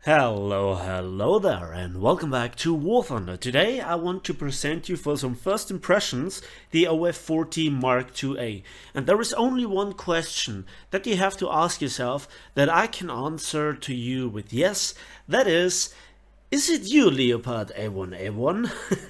Hello there, and welcome back to War Thunder. Today I want to present you for some first impressions the OF-40 Mk.2A. And there is only one question that you have to ask yourself that I can answer to you with yes. That is it you, Leopard A1A1?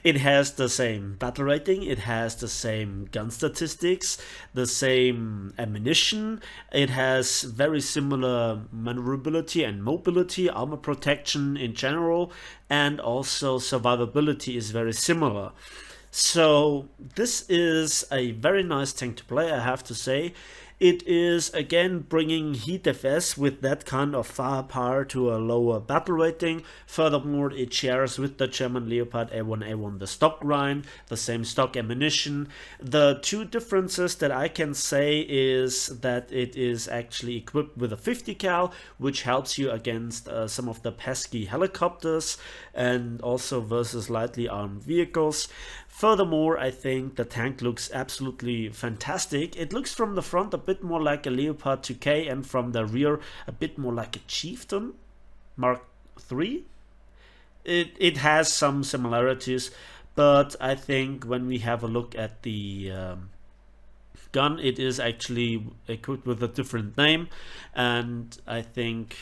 It has the same battle rating, it has the same gun statistics, the same ammunition, it has very similar maneuverability and mobility, armor protection in general, and also survivability is very similar. So this is a very nice tank to play, I have to say. It is again bringing heat FS with that kind of firepower to a lower battle rating. Furthermore, it shares with the German Leopard A1A1 the stock grind, the same stock ammunition. The two differences that I can say is that it is actually equipped with a 50 cal, which helps you against some of the pesky helicopters and also versus lightly armed vehicles. Furthermore, I think the tank looks absolutely fantastic. It looks from the front a bit more like a Leopard 2K and from the rear a bit more like a Chieftain Mark III. It has some similarities, but I think when we have a look at the gun, it is actually equipped with a different name, and I think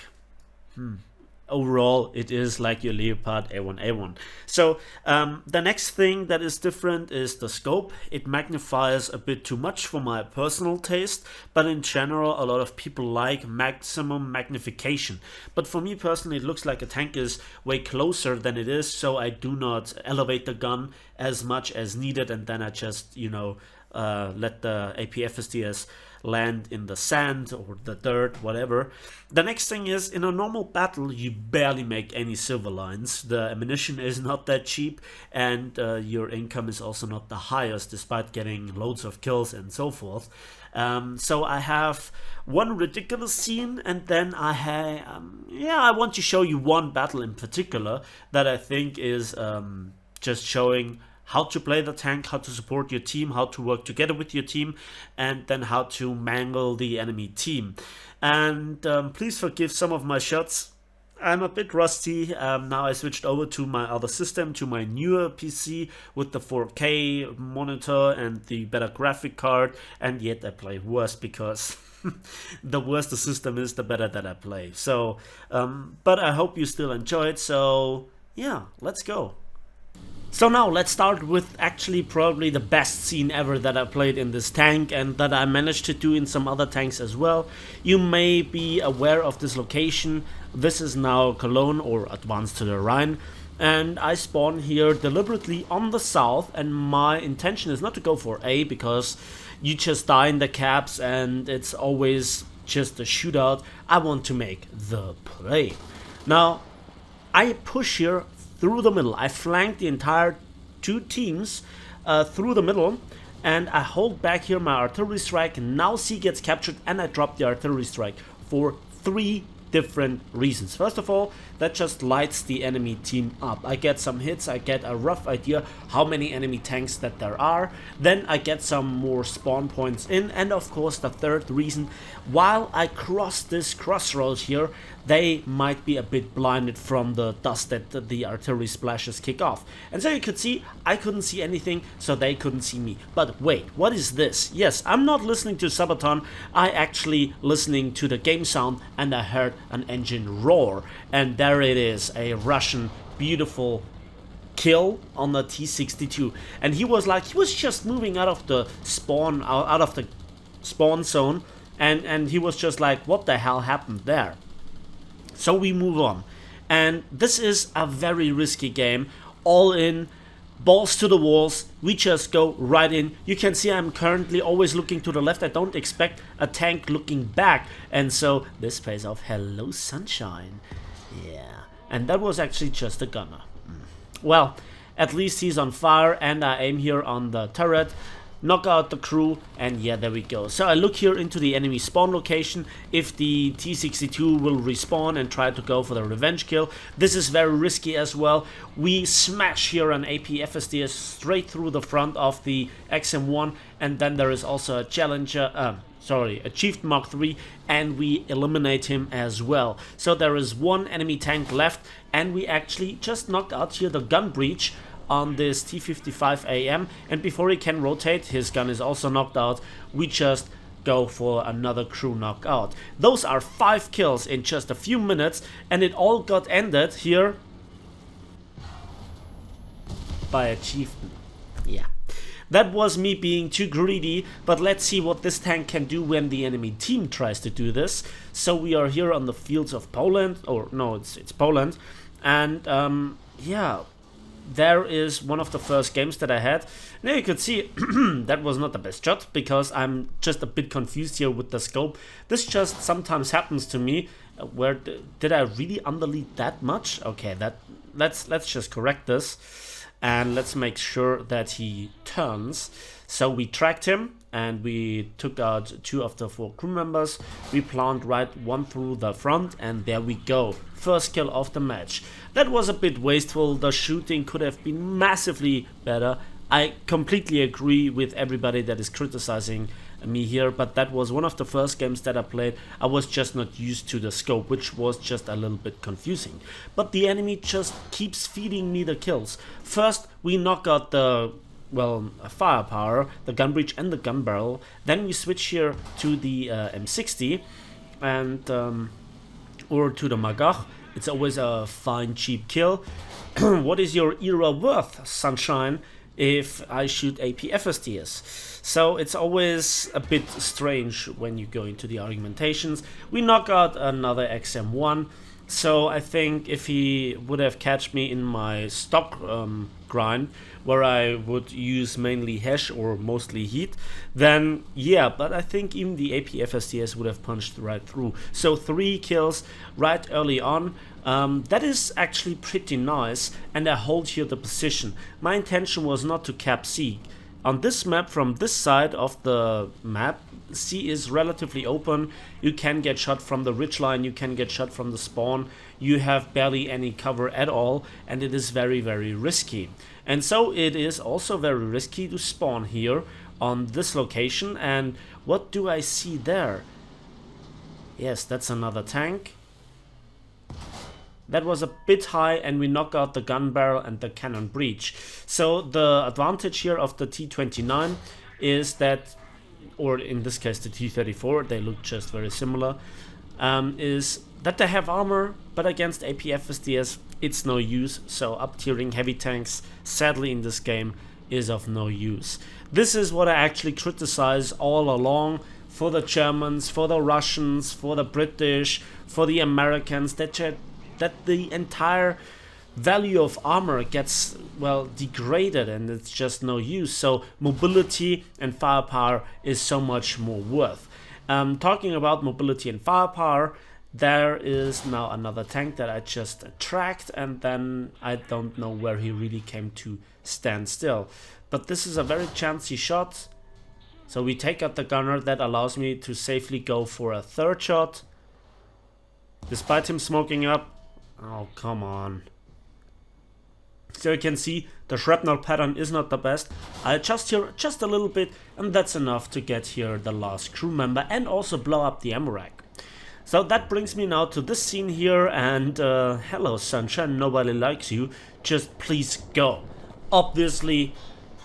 overall it is like your Leopard A1A1. So the next thing that is different is the scope. It magnifies a bit too much for my personal taste, but in general a lot of people like maximum magnification. But for me personally, it looks like a tank is way closer than it is, so I do not elevate the gun as much as needed, and then I just, you know, let the APFSDS land in the sand or the dirt, whatever. The next thing is, in a normal battle you barely make any silver lines. The ammunition is not that cheap, and your income is also not the highest despite getting loads of kills and so forth. So I have one ridiculous scene, and then I want to show you one battle in particular that I think is just showing how to play the tank, how to support your team, how to work together with your team, and then how to mangle the enemy team. And please forgive some of my shots. I'm a bit rusty. Now I switched over to my other system, to my newer PC with the 4K monitor and the better graphic card, and yet I play worse because the worse the system is, the better that I play. So, but I hope you still enjoy it. So yeah, let's go. So now let's start with actually probably the best scene ever that I played in this tank, and that I managed to do in some other tanks as well. You may be aware of this location. This is now Cologne, or Advanced to the Rhine, and I spawn here deliberately on the south, and my intention is not to go for A because you just die in the caps and it's always just a shootout. I want to make the play. Now I push here through the middle. I flank the entire two teams through the middle, and I hold back here my artillery strike. Now C gets captured and I drop the artillery strike for three different reasons. First of all, that just lights the enemy team up. I get some hits, I get a rough idea how many enemy tanks that there are, then I get some more spawn points in, and of course the third reason, while I cross this crossroads here, they might be a bit blinded from the dust that the artillery splashes kick off. And so you could see, I couldn't see anything, so they couldn't see me. But wait, what is this? Yes, I'm not listening to Sabaton, I actually listening to the game sound, and I heard an engine roar, and there it is, a Russian beautiful kill on the T-62. And he was just moving out of the spawn, out of the spawn zone, and he was just like, what the hell happened there? So we move on, and this is a very risky game, all in, balls to the walls, we just go right in. You can see I'm currently always looking to the left. I don't expect a tank looking back, and so this pays off. Hello sunshine. Yeah, and that was actually just a gunner. Well, at least he's on fire, and I aim here on the turret. knock out the crew, and yeah, there we go. So I look here into the enemy spawn location, if the T-62 will respawn and try to go for the revenge kill. This is very risky as well. We smash here an AP-FSDS straight through the front of the XM1, and then there is also a Challenger, a Chieftain Mark III, and we eliminate him as well. So there is one enemy tank left, and we actually just knocked out here the gun breach on this T-55AM, and before he can rotate, his gun is also knocked out. We just go for another crew knockout. Those are 5 kills in just a few minutes, and it all got ended here by a chieftain. Yeah. That was me being too greedy, but let's see what this tank can do when the enemy team tries to do this. So we are here on the fields of Poland, or no, it's Poland, and yeah, there is one of the first games that I had. Now you could see that was not the best shot, because I'm just a bit confused here with the scope. This just sometimes happens to me. Where did I really underlead that much? Okay, let's just correct this, and let's make sure that he turns. So we tracked him, and we took out 2 of the 4 crew members. We planted right one through the front, and there we go. First kill of the match. That was a bit wasteful. The shooting could have been massively better. I completely agree with everybody that is criticizing me here, but that was one of the first games that I played. I was just not used to the scope, which was just a little bit confusing. But the enemy just keeps feeding me the kills. First, we knock out the firepower, the gun breech and the gun barrel. Then we switch here to the M60 and or to the Magach. It's always a fine cheap kill. What is your era worth, sunshine, if I shoot AP-FSDS? So it's always a bit strange when you go into the argumentations. We knock out another XM1. So I think if he would have catched me in my stock grind, where I would use mainly hash or mostly heat, then yeah, but I think even the AP-FSDS would have punched right through. So 3 kills right early on. That is actually pretty nice, and I hold here the position. My intention was not to cap C. On this map, from this side of the map, C is relatively open. You can get shot from the ridgeline, you can get shot from the spawn. You have barely any cover at all, and it is very, very risky. And so it is also very risky to spawn here on this location. And what do I see there? Yes, that's another tank. That was a bit high, and we knock out the gun barrel and the cannon breech. So the advantage here of the T-29 is that, or in this case the T-34, they look just very similar, is that they have armor, but against AP-FSDS it's no use. So up-tiering heavy tanks, sadly in this game, is of no use. This is what I actually criticize all along for the Germans, for the Russians, for the British, for the Americans, that the entire value of armor gets, well, degraded, and it's just no use. So mobility and firepower is so much more worth. Talking about mobility and firepower, there is now another tank that I just tracked, and then I don't know where he really came to stand still. But this is a very chancy shot. So we take out the gunner. That allows me to safely go for a 3rd shot. Despite him smoking up. Oh, come on. So you can see the shrapnel pattern is not the best. I adjust here just a little bit, and that's enough to get here the last crew member and also blow up the ammo rack. So that brings me now to this scene here, and hello sunshine, nobody likes you, just please go. Obviously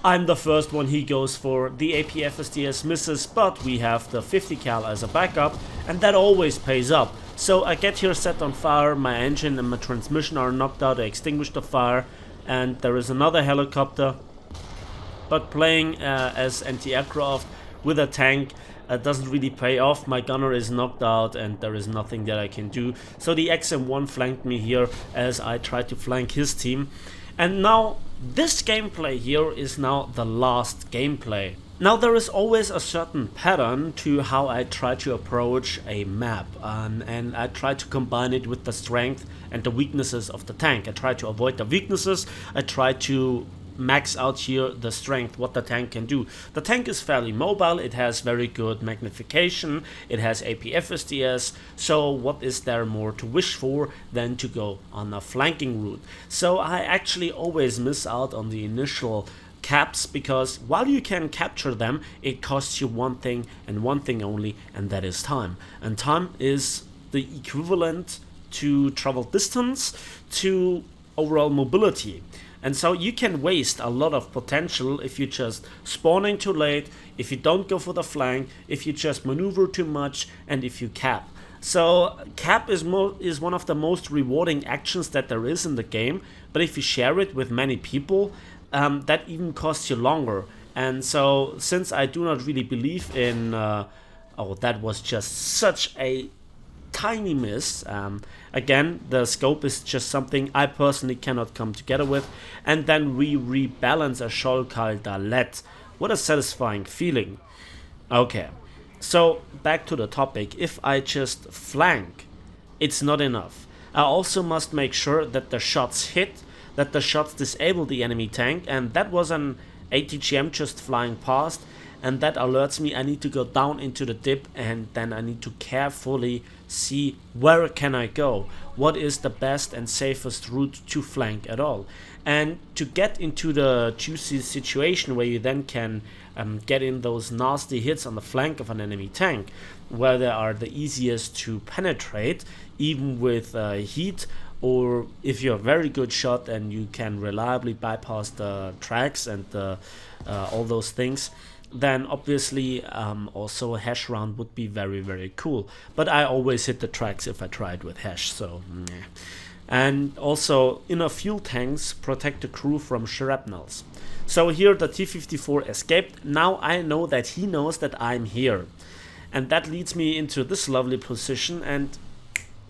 I'm the first one he goes for. The AP-FSDS misses, but we have the 50 cal as a backup, and that always pays up. So I get here set on fire, my engine and my transmission are knocked out, I extinguish the fire, and there is another helicopter. But playing as anti-aircraft with a tank doesn't really pay off. My gunner is knocked out and there is nothing that I can do. So the XM1 flanked me here as I tried to flank his team. And now this gameplay here is now the last gameplay. Now there is always a certain pattern to how I try to approach a map, and I try to combine it with the strength and the weaknesses of the tank. I try to avoid the weaknesses, I try to max out here the strength, what the tank can do. The tank is fairly mobile, it has very good magnification, it has APFSDS, so what is there more to wish for than to go on a flanking route? So I actually always miss out on the initial caps, because while you can capture them, it costs you one thing and one thing only, and that is time. And time is the equivalent to travel distance to overall mobility. And so you can waste a lot of potential if you just spawn in too late, if you don't go for the flank, if you just maneuver too much, and if you cap. So cap is one of the most rewarding actions that there is in the game, but if you share it with many people, that even costs you longer. And so since I do not really believe in oh, that was just such a tiny miss. Again, the scope is just something I personally cannot come together with. And then we rebalance a Schollkaldalet. What a satisfying feeling. Okay, so back to the topic. If I just flank, it's not enough. I also must make sure that the shots hit, that the shots disable the enemy tank, and that was an ATGM just flying past, and that alerts me I need to go down into the dip, and then I need to carefully see where can I go, what is the best and safest route to flank at all. And to get into the juicy situation where you then can get in those nasty hits on the flank of an enemy tank, where they are the easiest to penetrate, even with heat, or if you're a very good shot and you can reliably bypass the tracks and all those things, then obviously also a hash round would be very, very cool. But I always hit the tracks if I try it with hash, so meh. And also inner fuel tanks protect the crew from shrapnels. So here the T-54 escaped. Now I know that he knows that I'm here, and that leads me into this lovely position, and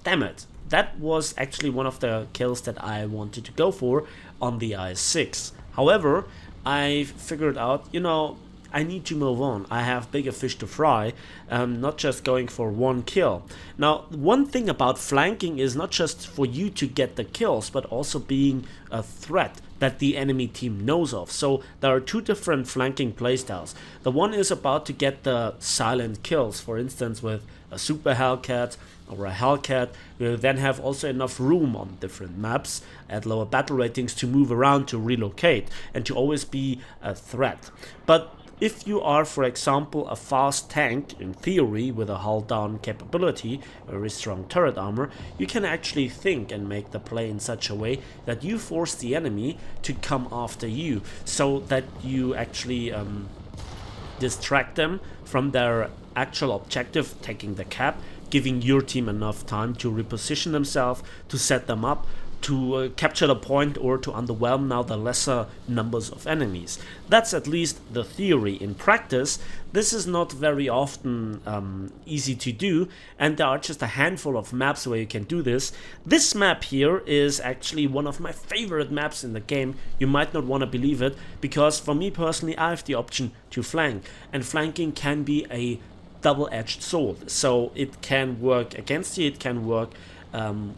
damn it, that was actually one of the kills that I wanted to go for on the IS-6. However, I figured out, you know, I need to move on. I have bigger fish to fry, not just going for one kill. Now, one thing about flanking is not just for you to get the kills, but also being a threat that the enemy team knows of. So there are two different flanking playstyles. The one is about to get the silent kills, for instance with a Super Hellcat or a Hellcat. You then have also enough room on different maps at lower battle ratings to move around, to relocate, and to always be a threat. But if you are, for example, a fast tank, in theory, with a hull down capability, very strong turret armor, you can actually think and make the play in such a way that you force the enemy to come after you, so that you actually distract them from their actual objective, taking the cap, giving your team enough time to reposition themselves, to set them up, to capture the point, or to underwhelm now the lesser numbers of enemies. That's at least the theory. In practice, this is not very often easy to do, and there are just a handful of maps where you can do this. This map here is actually one of my favorite maps in the game. You might not want to believe it, because for me personally, I have the option to flank, and flanking can be a double-edged sword. So it can work against you, it can work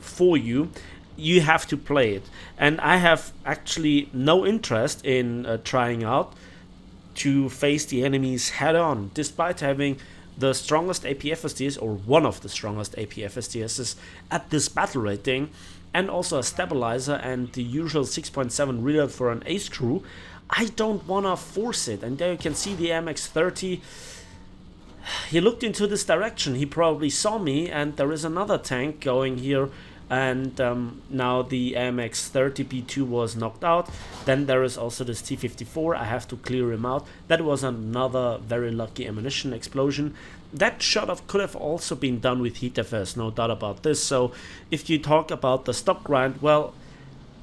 for you. You have to play it, and I have actually no interest in trying out to face the enemies head on, despite having the strongest APFSDs, or one of the strongest APFSDs at this battle rating, and also a stabilizer and the usual 6.7 reload for an ace crew. I don't wanna force it. And there you can see the Mk.2A. He looked into this direction, he probably saw me, and there is another tank going here. And now the Mk.2A was knocked out. Then there is also this T-54. I have to clear him out. That was another very lucky ammunition explosion. That shot could have also been done with HeatFS, no doubt about this. So if you talk about the stock grind, well,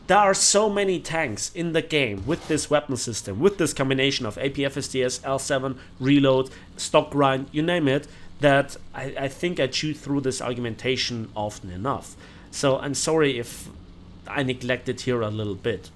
there are so many tanks in the game with this weapon system, with this combination of APFSDS, L7, reload, stock grind, you name it, that I think I chew through this argumentation often enough. So I'm sorry if I neglected here a little bit.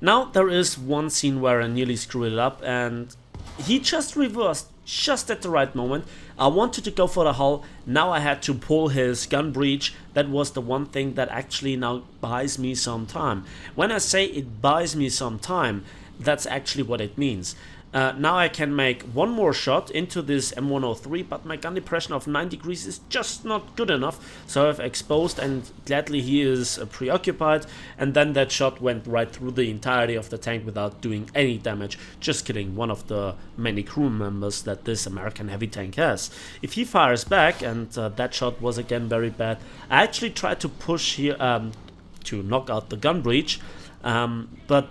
Now there is one scene where I nearly screwed it up, and he just reversed just at the right moment. I wanted to go for the hull. Now I had to pull his gun breach. That was the one thing that actually now buys me some time. When I say it buys me some time, that's actually what it means. Now I can make one more shot into this M103, but my gun depression of 9 degrees is just not good enough. So I've exposed, and gladly he is preoccupied, and then that shot went right through the entirety of the tank without doing any damage, just killing one of the many crew members that this American heavy tank has. If he fires back, and that shot was again very bad, I actually tried to push here to knock out the gun breach, but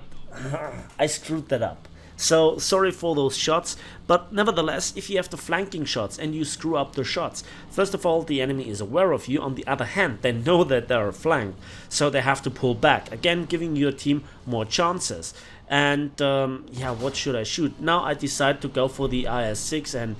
I screwed that up. So sorry for those shots, but nevertheless, if you have the flanking shots and you screw up the shots, first of all, the enemy is aware of you. On the other hand, they know that they are flanked, so they have to pull back, again giving your team more chances. And yeah, what should I shoot? Now I decide to go for the IS-6, and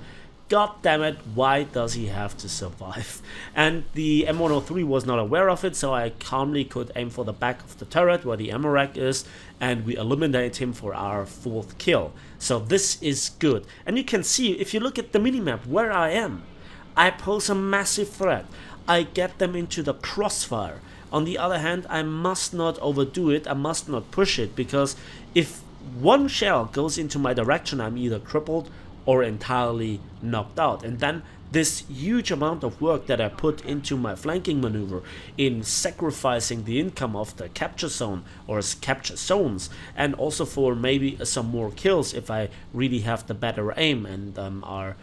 god damn it, why does he have to survive? And the M103 was not aware of it, so I calmly could aim for the back of the turret where the ammo rack is, and we eliminate him for our 4th kill. So this is good. And you can see, if you look at the minimap where I am, I pose a massive threat. I get them into the crossfire. On the other hand, I must not overdo it, I must not push it, because if one shell goes into my direction, I'm either crippled or entirely knocked out. And then this huge amount of work that I put into my flanking maneuver, in sacrificing the income of the capture zone or capture zones, and also for maybe some more kills if I really have the better aim and are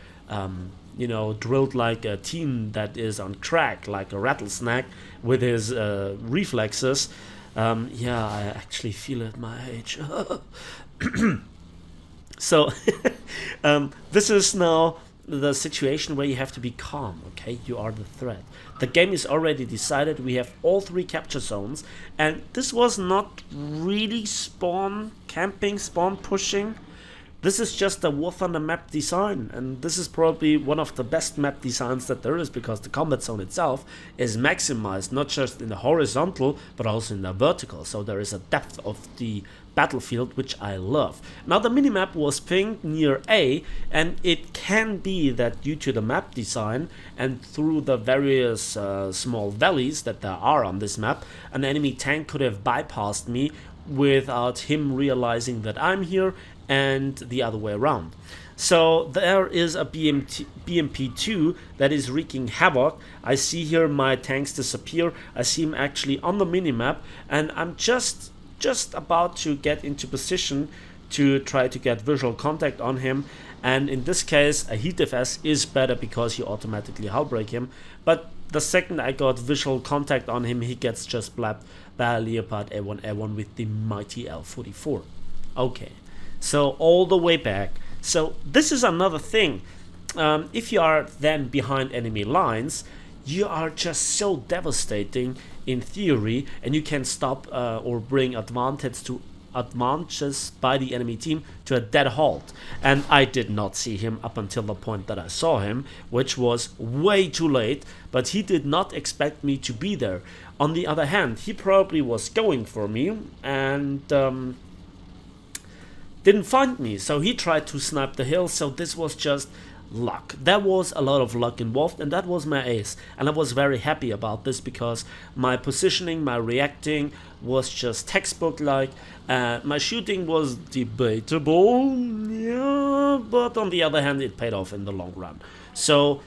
you know, drilled like a team that is on crack, like a rattlesnake with his reflexes. Yeah, I actually feel it at my age. So this is now the situation where you have to be calm, okay? You are the threat. The game is already decided. We have all 3 capture zones, and this was not really spawn camping, spawn pushing. This is just a War Thunder map design, and this is probably one of the best map designs that there is, because the combat zone itself is maximized not just in the horizontal but also in the vertical, so there is a depth of the battlefield which I love. Now the minimap was pinged near A, and it can be that due to the map design and through the various small valleys that there are on this map, an enemy tank could have bypassed me without him realizing that I'm here, and the other way around. So there is a BMP2 that is wreaking havoc. I see here my tanks disappear. I see him actually on the minimap, and I'm just about to get into position to try to get visual contact on him. And in this case, a heat FS is better because you automatically hull break him. But the second I got visual contact on him, he gets just blapped by a Leopard A1A1 with the mighty L44. Okay. So all the way back. So this is another thing. If you are then behind enemy lines, you are just so devastating in theory, and you can stop or bring advantages by the enemy team to a dead halt. And I did not see him up until the point that I saw him, which was way too late, but he did not expect me to be there. On the other hand, he probably was going for me and didn't find me, so he tried to snipe the hill. So this was just luck. There was a lot of luck involved, and that was my ace, and I was very happy about this because my positioning, my reacting was just textbook like. My shooting was debatable, yeah, but on the other hand it paid off in the long run. So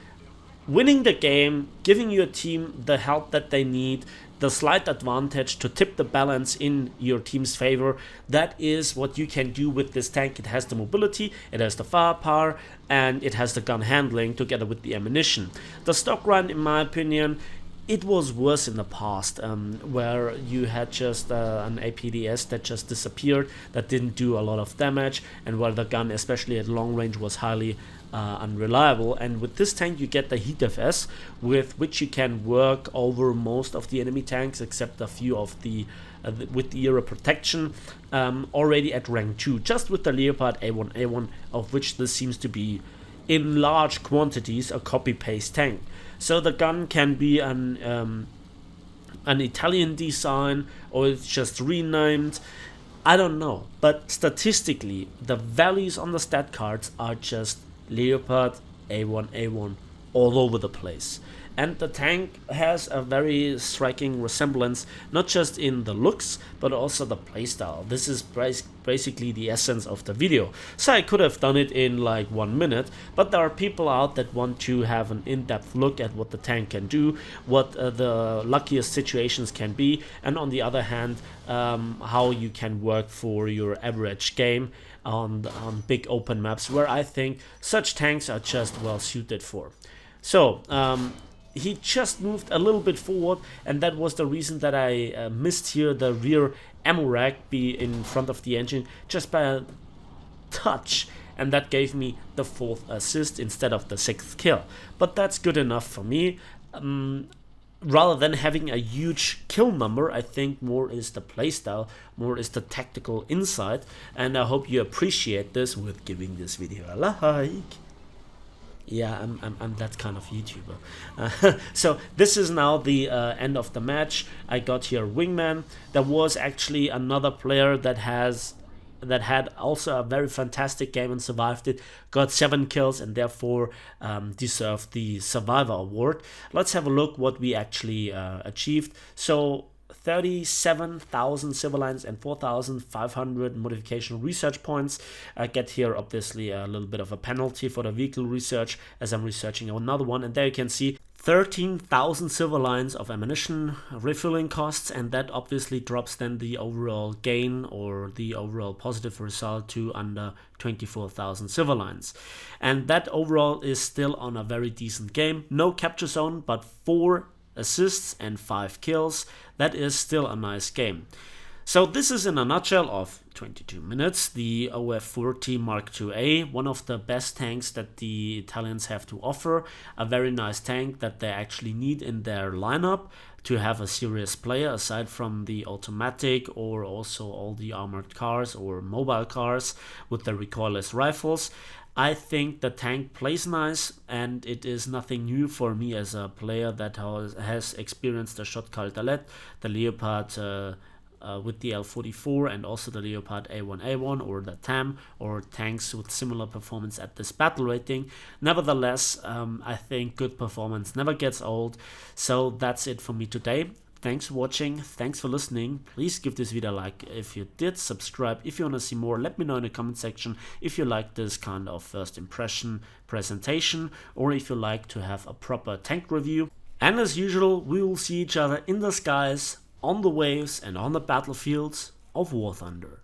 winning the game, giving your team the help that they need, the slight advantage to tip the balance in your team's favor, that is what you can do with this tank. It has the mobility, it has the firepower, and it has the gun handling together with the ammunition. The stock run, in my opinion, it was worse in the past, where you had just an APDS that just disappeared, that didn't do a lot of damage, and where the gun, especially at long range, was highly unreliable. And with this tank you get the heat FS, with which you can work over most of the enemy tanks except a few of the with the era protection, already at rank 2, just with the Leopard A1A1, of which this seems to be in large quantities a copy-paste tank. So the gun can be an Italian design, or it's just renamed. I don't know, but statistically, the values on the stat cards are just Leopard A1A1 all over the place. And the tank has a very striking resemblance, not just in the looks, but also the playstyle. This is basically the essence of the video. So I could have done it in like 1 minute, but there are people out that want to have an in-depth look at what the tank can do, what the luckiest situations can be, and on the other hand, how you can work for your average game on big open maps, where I think such tanks are just well suited for. So, he just moved a little bit forward, and that was the reason that I missed here the rear ammo rack be in front of the engine just by a touch, and that gave me the 4th assist instead of the 6th kill. But that's good enough for me. Rather than having a huge kill number, I think more is the playstyle, more is the tactical insight, and I hope you appreciate this with giving this video a like. Yeah, I'm that kind of YouTuber. So this is now the end of the match. I got here Wingman. There was actually another player that had also a very fantastic game and survived it, got 7 kills and therefore deserved the Survivor Award. Let's have a look what we actually achieved. So 37,000 civil lines and 4,500 modification research points. I get here obviously a little bit of a penalty for the vehicle research as I'm researching another one, and there you can see 13,000 silver lines of ammunition refueling costs, and that obviously drops then the overall gain or the overall positive result to under 24,000 silver lines. And that overall is still on a very decent game. No capture zone, but 4 assists and 5 kills. That is still a nice game. So this is in a nutshell of 22 minutes the OF-40 Mk.2A, one of the best tanks that the Italians have to offer, a very nice tank that they actually need in their lineup to have a serious player aside from the automatic or also all the armored cars or mobile cars with the recoilless rifles. I think the tank plays nice, and it is nothing new for me as a player that has experienced the Shot Caltalet, the Leopard with the L44, and also the Leopard A1A1 or the TAM, or tanks with similar performance at this battle rating. Nevertheless, I think good performance never gets old. So that's it for me today. Thanks for watching, thanks for listening. Please give this video a like if you did, subscribe if you want to see more. Let me know in the comment section if you like this kind of first impression presentation, or if you like to have a proper tank review. And as usual, we will see each other in the skies, on the waves and on the battlefields of War Thunder.